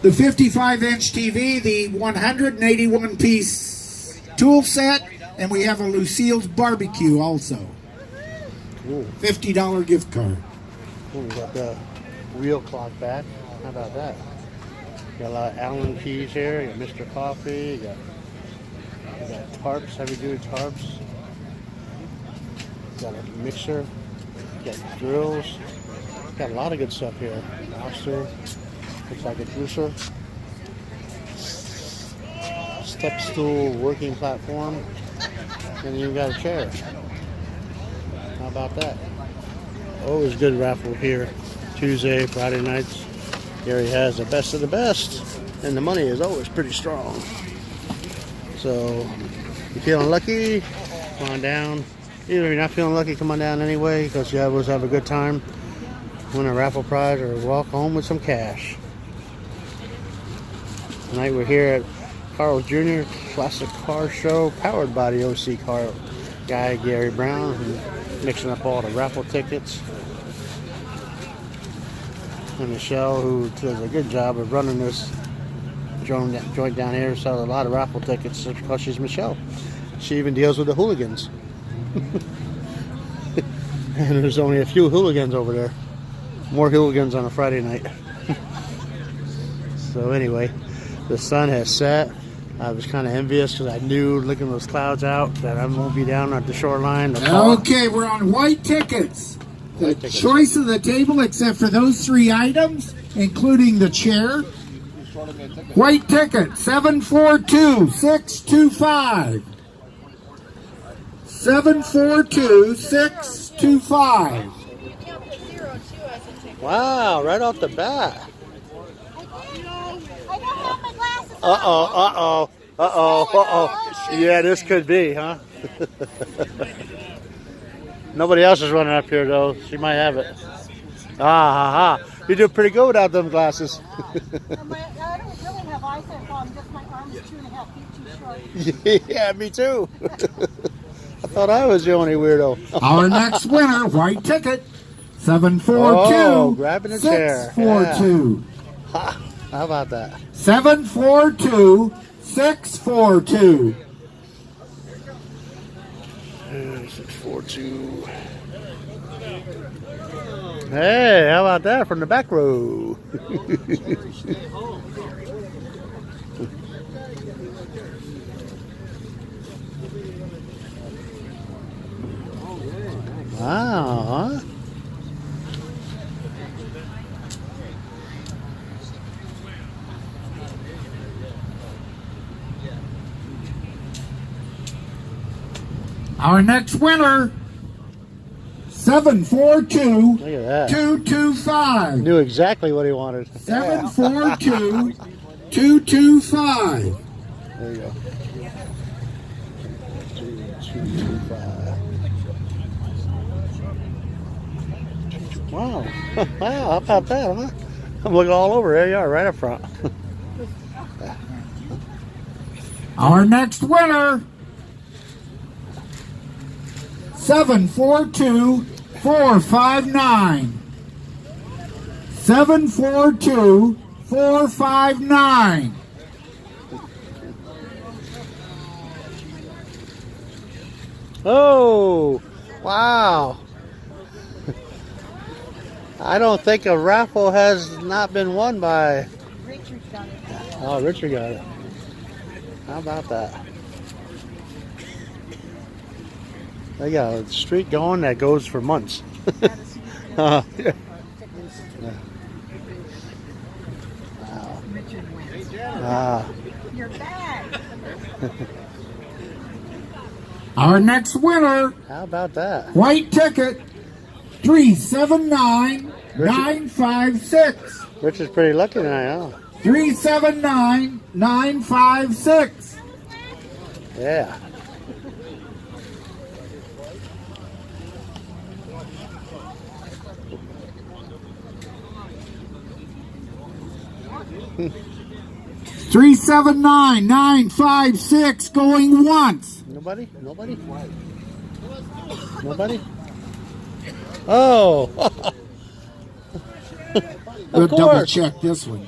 The 55-inch TV, the 181-piece tool set, and we have a Lucille's barbecue also. Ooh. $50 gift card. Ooh, we got the wheel clock back. How about that? Got a lot of Allen keys here. You got Mr. Coffee. You got tarps, heavy-duty tarps. Got a mixer. Got drills. Got a lot of good stuff here. Mouser. Looks like a juicer. Step stool, working platform. And you got a chair. How about that? Always good raffle here. Tuesday, Friday nights. Gary has the best of the best. And the money is always pretty strong. So, if you're feeling lucky, come on down. Either you're not feeling lucky, come on down anyway, because you always have a good time. Win a raffle prize or walk home with some cash. Tonight we're here at Carl's Jr. Classic Car Show, powered by the OC car guy, Gary Brown, who's mixing up all the raffle tickets. And Michelle, who does a good job of running this joint down here, sells a lot of raffle tickets because she's Michelle. She even deals with the hooligans. And there's only a few hooligans over there. More hooligans on a Friday night. So anyway, the sun has set. I was kind of envious because I knew, looking those clouds out, that I won't be down at the shoreline. Okay, we're on white tickets. The choice of the table, except for those 3 items, including the chair. White ticket, 742-625. 742-625. Wow, right off the bat. Yeah, this could be, huh? Nobody else is running up here, though. She might have it. You do pretty good without them glasses. I don't really have eyesight problem, just my arm is 2.5 feet too short. Yeah, me too. I thought I was the only weirdo. Our next winner, white ticket, 742. Oh, grabbing a chair. 642. Ha, how about that? 742-642. 642. Hey, how about that from the back row? Wow, huh? Our next winner, 742-225. Knew exactly what he wanted. 742-225. There you go. 225. Wow. Wow, how about that, huh? I'm looking all over. There you are, right up front. Our next winner, 742-459. 742-459. Oh, wow. I don't think a raffle has not been won by... Richard got it. Oh, Richard got it. How about that? They got a streak going that goes for months. Yeah. Wow. Wow. You're back. Our next winner, How about that? white ticket, 379-956. Richard's pretty lucky tonight, huh? 379-956. Yeah. Three 379-956 going once. Nobody? Nobody? Nobody? Oh! We'll double course. check this one.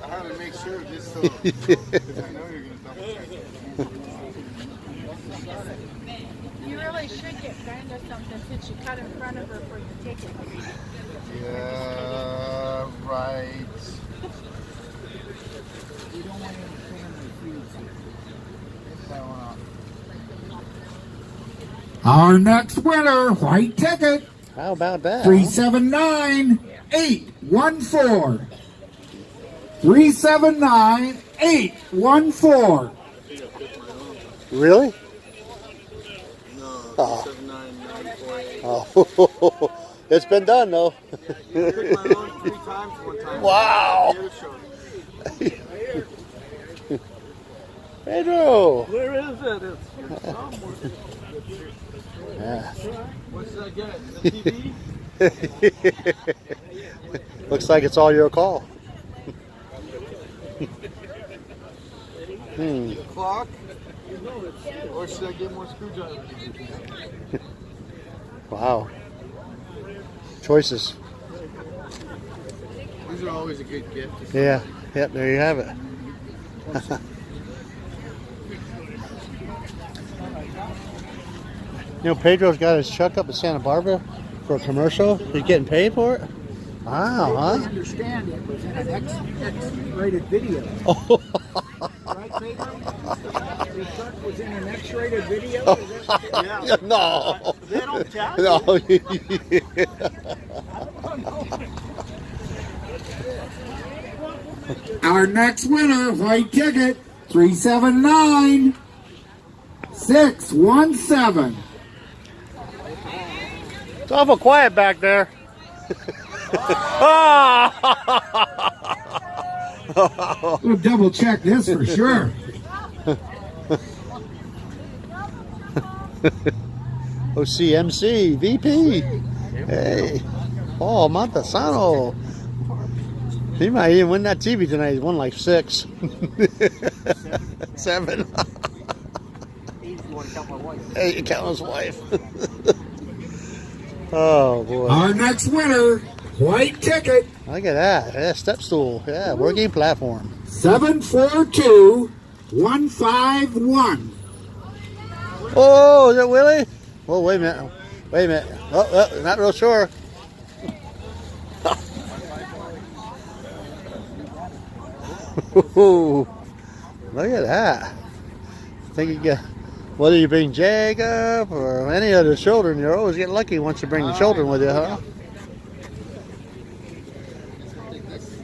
I had to make sure this because I know you're going to double check it. You really should get Brenda something since you cut in front of her for your ticket. Yeah, right. We don't want any family feuds here. Get that one off. Our next winner, white ticket, How about that? 379814. 379814. Really? No, Oh. 7994. Oh, it's been done though. I picked my own 3 times one time. Wow. The other show. Pedro. Where is it? It's here somewhere. Yeah. What's that get? The TV? Looks like it's all your call. The clock? Or should I get more screwdrivers? Wow. Choices. These are always a good gift. Yeah. Yep. There you have it. You know, Pedro's got his truck up in Santa Barbara for a commercial. He's getting paid for it. Wow, I huh? understand it was in an X-rated video. Oh. Right, Pedro? Your truck was in an X-rated video? Yeah, no. They don't tell No. Our next winner, white ticket, 379617. It's awful quiet back there. We'll double check this for sure. OCMC, VP. Hey, Paul Montesano. He might even win that TV tonight. He's won like 6. 7. Hey, you count his wife. Oh, boy. Our next winner, white ticket, Look at that. Yeah, step stool. Yeah, working platform. 742151. Oh, is that Willie? Oh, wait a minute. Wait a minute. Oh, not real sure. Look at that. I think you get, whether you bring Jacob or any of the children, you're always getting lucky once you bring the children with you, huh?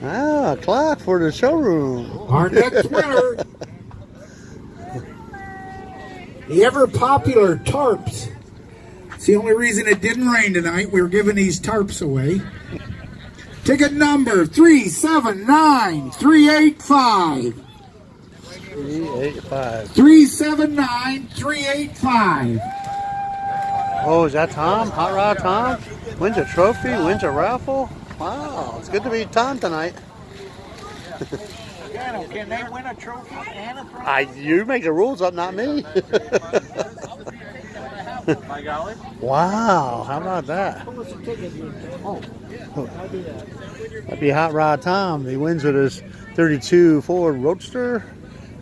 Ah, a clock for the showroom. Our next winner, the ever popular tarps. It's the only reason it didn't rain tonight. We were giving these tarps away. Ticket number 379385. 385. 379385. Oh, is that Tom? Hot Rod Tom? Wins a trophy, wins a raffle. Wow, it's good to be Tom tonight. Dano, can they win a trophy and a prize? You make the rules up, not me. My golly. Wow, how about that? That'd be Hot Rod Tom. He wins with his 32 Ford Roadster.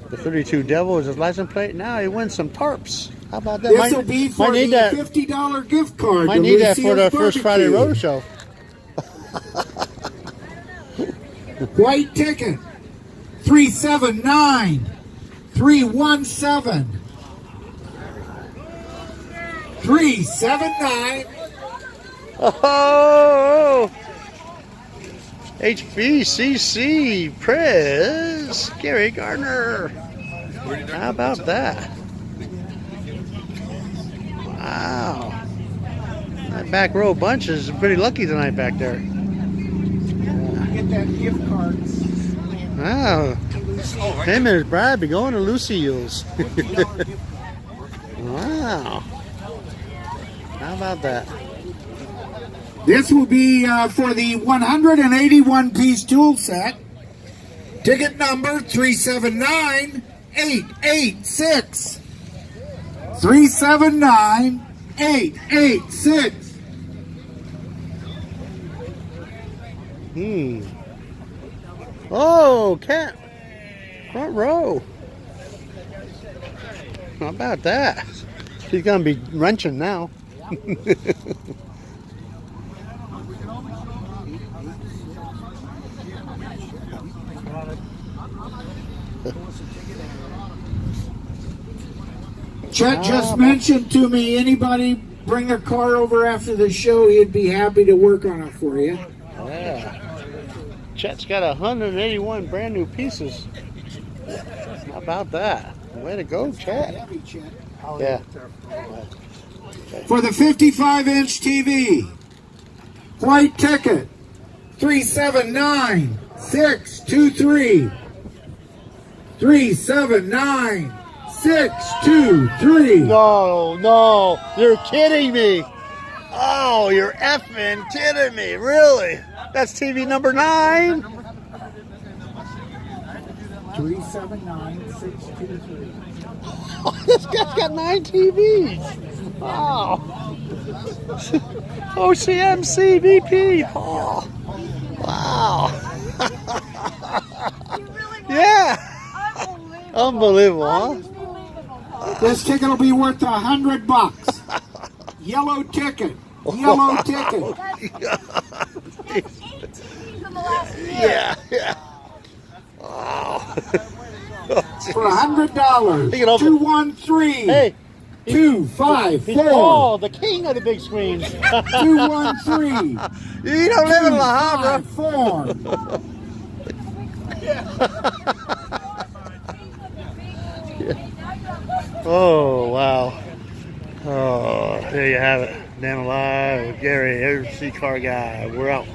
The 32 Devil is his license plate. Now he wins some tarps. How about that? This will be for the $50 gift card. Might need that for the first Friday Road Show. White ticket, 379317. 379. Oh! HBCC Prez Gary Gardner. How about that? Wow. That back row bunch is pretty lucky tonight back there. Get that gift card. Wow. Him and his bride be going to Lucille's. Wow. How about that? This will be for the 181-piece tool set. Ticket number 379886. 379886. Oh, cat. Front row. How about that? She's going to be wrenching now. Chet just mentioned to me, anybody bring a car over after the show, he'd be happy to work on it for you. Yeah. Chet's got 181 brand new pieces. How about that? Way to go, Chet. Yeah. For the 55-inch TV, white ticket, 379623. 379623. No, you're kidding me. Oh, you're effing kidding me. Really? That's TV number 9? 379623. Oh, this guy's got 9 TVs. Wow. OCMC VP. Oh. Wow. Yeah. Unbelievable, huh? This ticket will be worth $100. Yellow ticket. Yellow ticket. Yeah. Wow. For $100. Take it over. 213. Hey. 254. Oh, the king of the big screens. 213. You don't live in La Habra. 254. Oh, wow. Oh, there you have it. Dano Live with Gary, MC Car Guy. We're out.